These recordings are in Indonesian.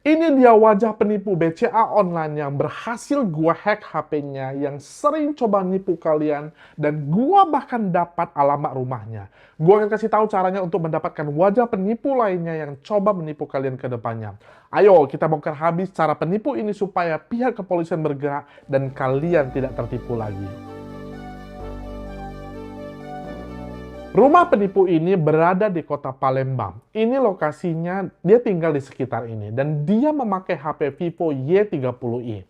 Ini dia wajah penipu BCA online yang berhasil gua hack HP-nya, yang sering coba nipu kalian, dan gua bahkan dapat alamat rumahnya. Gua akan kasih tahu caranya untuk mendapatkan wajah penipu lainnya yang coba menipu kalian ke depannya. Ayo, kita bongkar habis cara penipu ini supaya pihak kepolisian bergerak dan kalian tidak tertipu lagi. Rumah penipu ini berada di kota Palembang. Ini lokasinya, dia tinggal di sekitar ini. Dan dia memakai HP Vivo Y30i.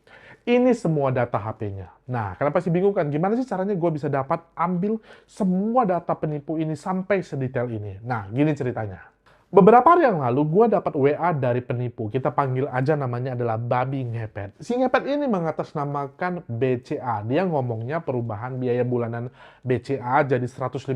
Ini semua data HP-nya. Nah, kenapa sih bingung kan? Gimana sih caranya gue bisa dapat ambil semua data penipu ini sampai sedetail ini? Nah, gini ceritanya. Beberapa hari yang lalu, gue dapat WA dari penipu. Kita panggil aja namanya adalah Babi Ngepet. Si Ngepet ini mengatasnamakan BCA. Dia ngomongnya perubahan biaya bulanan BCA jadi 150.000.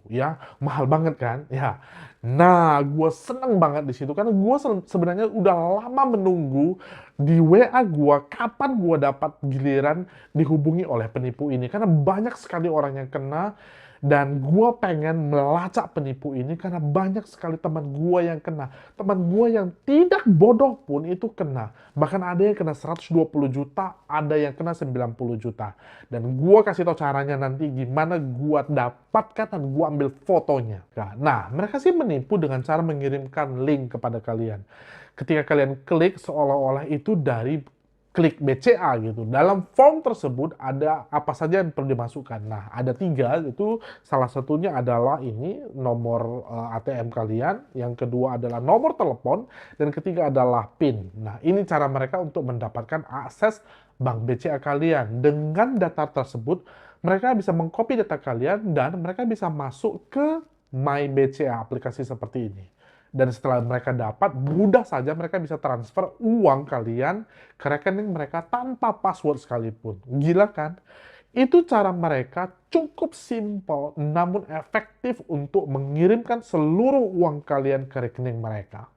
Ya, mahal banget kan? Ya. Nah, gue seneng banget di situ. Karena gue sebenarnya udah lama menunggu di WA gue kapan gue dapat giliran dihubungi oleh penipu ini. Karena banyak sekali orang yang kena. Dan gue pengen melacak penipu ini karena banyak sekali teman gue yang kena. Teman gue yang tidak bodoh pun itu kena. Bahkan ada yang kena 120 juta, ada yang kena 90 juta. Dan gue kasih tau caranya nanti gimana gue dapatkan dan gue ambil fotonya. Nah, mereka sih menipu dengan cara mengirimkan link kepada kalian. Ketika kalian klik seolah-olah itu dari klik BCA gitu. Dalam form tersebut ada apa saja yang perlu dimasukkan. Nah, ada 3, itu salah satunya adalah ini nomor ATM kalian, yang kedua adalah nomor telepon, dan ketiga adalah PIN. Nah, ini cara mereka untuk mendapatkan akses bank BCA kalian. Dengan data tersebut, mereka bisa mengcopy data kalian dan mereka bisa masuk ke My BCA, aplikasi seperti ini. Dan setelah mereka dapat, mudah saja mereka bisa transfer uang kalian ke rekening mereka tanpa password sekalipun. Gila kan? Itu cara mereka cukup simpel namun efektif untuk mengirimkan seluruh uang kalian ke rekening mereka.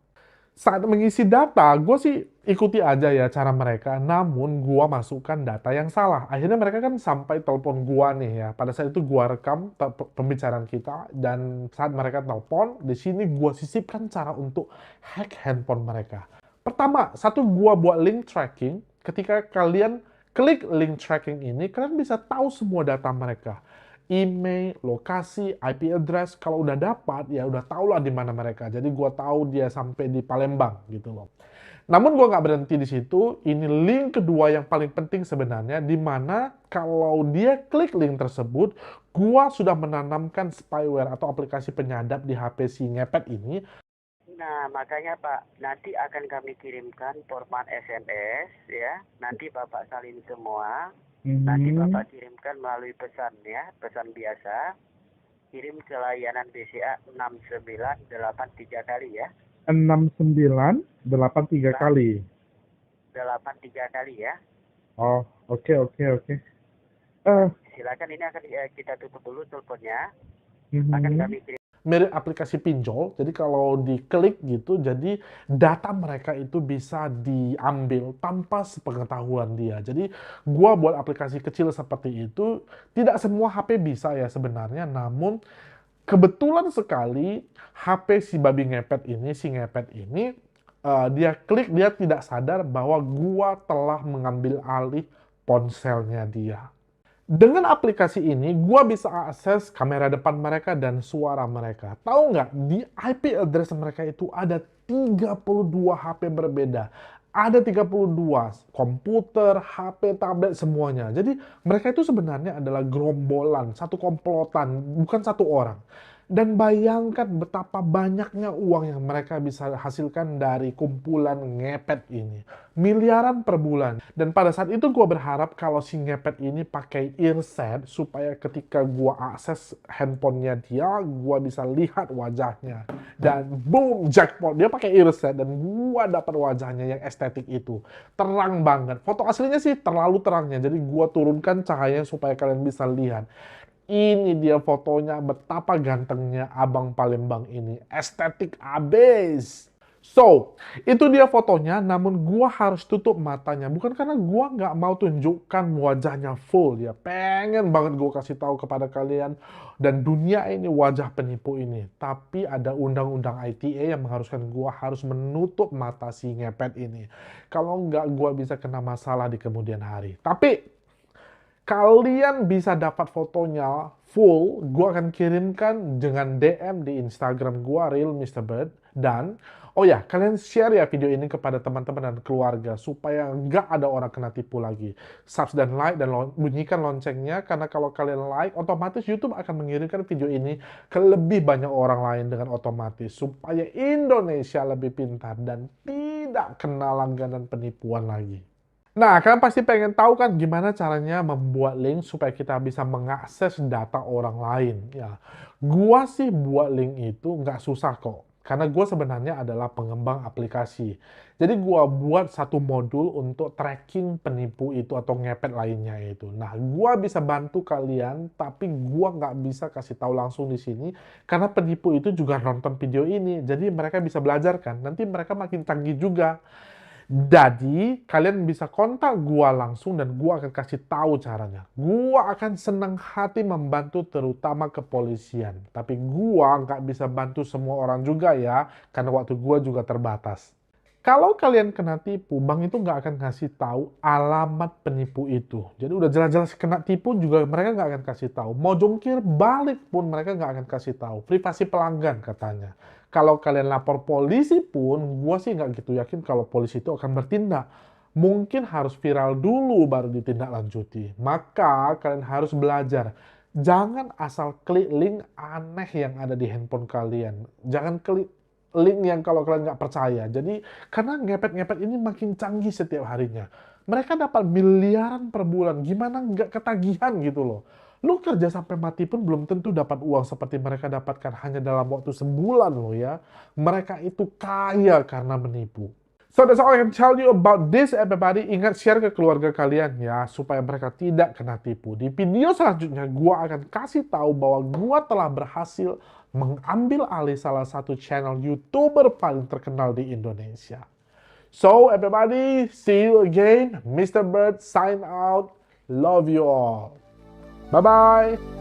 Saat mengisi data, gue sih ikuti aja ya cara mereka, namun gue masukkan data yang salah. Akhirnya mereka kan sampai telepon gue nih ya. Pada saat itu gue rekam pembicaraan kita, dan saat mereka telepon, di sini gue sisipkan cara untuk hack handphone mereka. Pertama, satu gue buat link tracking. Ketika kalian klik link tracking ini, kalian bisa tahu semua data mereka, email, lokasi, IP address. Kalau udah dapat, ya udah tau lah di mana mereka. Jadi gua tahu dia sampai di Palembang gitu loh. Namun gua nggak berhenti di situ. Ini link kedua yang paling penting sebenarnya, di mana kalau dia klik link tersebut, gua sudah menanamkan spyware atau aplikasi penyadap di HP si ngepet ini. Nah, makanya Pak, nanti akan kami kirimkan format SMS ya. Nanti Bapak salin semua. Nanti Bapak kirimkan melalui pesan ya, pesan biasa. Kirim ke layanan BCA 6983 kali ya. 6983 Nah, kali. 83 kali ya. Oh, oke, oke, oke. Ya, Eh, silakan ini akan kita tutup dulu teleponnya. Akan mhm. kami kirim. Mirip aplikasi pinjol, jadi kalau diklik gitu, jadi data mereka itu bisa diambil tanpa sepengetahuan dia. Jadi gua buat aplikasi kecil seperti itu, tidak semua HP bisa ya sebenarnya, namun kebetulan sekali HP si babi ngepet ini, si ngepet ini, dia klik, dia tidak sadar bahwa gua telah mengambil alih ponselnya dia. Dengan aplikasi ini, gua bisa akses kamera depan mereka dan suara mereka. Tahu nggak, di IP address mereka itu ada 32 HP berbeda. Ada 32 komputer, HP, tablet, semuanya. Jadi mereka itu sebenarnya adalah gerombolan, satu komplotan, bukan satu orang. Dan bayangkan betapa banyaknya uang yang mereka bisa hasilkan dari kumpulan ngepet ini. Miliaran per bulan. Dan pada saat itu gue berharap kalau si ngepet ini pakai earset supaya ketika gue akses handphonenya dia, gue bisa lihat wajahnya. Dan boom, jackpot. Dia pakai earset dan gue dapat wajahnya yang estetik itu. Terang banget. Foto aslinya sih terlalu terangnya. Jadi gue turunkan cahayanya supaya kalian bisa lihat. Ini dia fotonya, betapa gantengnya abang Palembang ini. Estetik abis. So, itu dia fotonya, namun gua harus tutup matanya. Bukan karena gua nggak mau tunjukkan wajahnya full ya. Pengen banget gua kasih tahu kepada kalian dan dunia ini wajah penipu ini. Tapi ada undang-undang ITE yang mengharuskan gua harus menutup mata si ngepet ini. Kalau nggak, gua bisa kena masalah di kemudian hari. Tapi kalian bisa dapat fotonya full, gua akan kirimkan dengan DM di Instagram gua, Real Mr. Bird. Dan, oh ya, kalian share ya video ini kepada teman-teman dan keluarga, supaya nggak ada orang kena tipu lagi. Subs dan like, dan bunyikan loncengnya, karena kalau kalian like, otomatis YouTube akan mengirimkan video ini ke lebih banyak orang lain dengan otomatis, supaya Indonesia lebih pintar dan tidak kena langganan penipuan lagi. Nah, kalian pasti pengen tahu kan gimana caranya membuat link supaya kita bisa mengakses data orang lain, ya. Gua sih buat link itu nggak susah kok, karena gua sebenarnya adalah pengembang aplikasi. Jadi gua buat satu modul untuk tracking penipu itu atau ngepet lainnya itu. Nah, gua bisa bantu kalian, tapi gua nggak bisa kasih tahu langsung di sini, karena penipu itu juga nonton video ini. Jadi mereka bisa belajar kan, nanti mereka makin canggih juga. Jadi, kalian bisa kontak gua langsung dan gua akan kasih tahu caranya. Gua akan senang hati membantu terutama kepolisian. Tapi gua nggak bisa bantu semua orang juga ya, karena waktu gua juga terbatas. Kalau kalian kena tipu, bank itu nggak akan kasih tahu alamat penipu itu. Jadi udah jelas-jelas kena tipu juga mereka nggak akan kasih tahu. Mau jungkir balik pun mereka nggak akan kasih tahu. Privasi pelanggan katanya. Kalau kalian lapor polisi pun, gua sih nggak gitu yakin kalau polisi itu akan bertindak. Mungkin harus viral dulu baru ditindaklanjuti. Maka kalian harus belajar. Jangan asal klik link aneh yang ada di handphone kalian. Jangan klik link yang kalau kalian nggak percaya. Jadi, karena ngepet-ngepet ini makin canggih setiap harinya. Mereka dapat miliaran per bulan. Gimana nggak ketagihan gitu loh. Lu kerja sampai mati pun belum tentu dapat uang seperti mereka dapatkan hanya dalam waktu sebulan loh ya. Mereka itu kaya karena menipu. So that's all I can tell you about this everybody. Ingat share ke keluarga kalian ya, supaya mereka tidak kena tipu. Di video selanjutnya, gua akan kasih tahu bahwa gua telah berhasil mengambil alih salah satu channel YouTuber paling terkenal di Indonesia. So everybody, see you again. Mr. Bird sign out. Love you all. Bye-bye.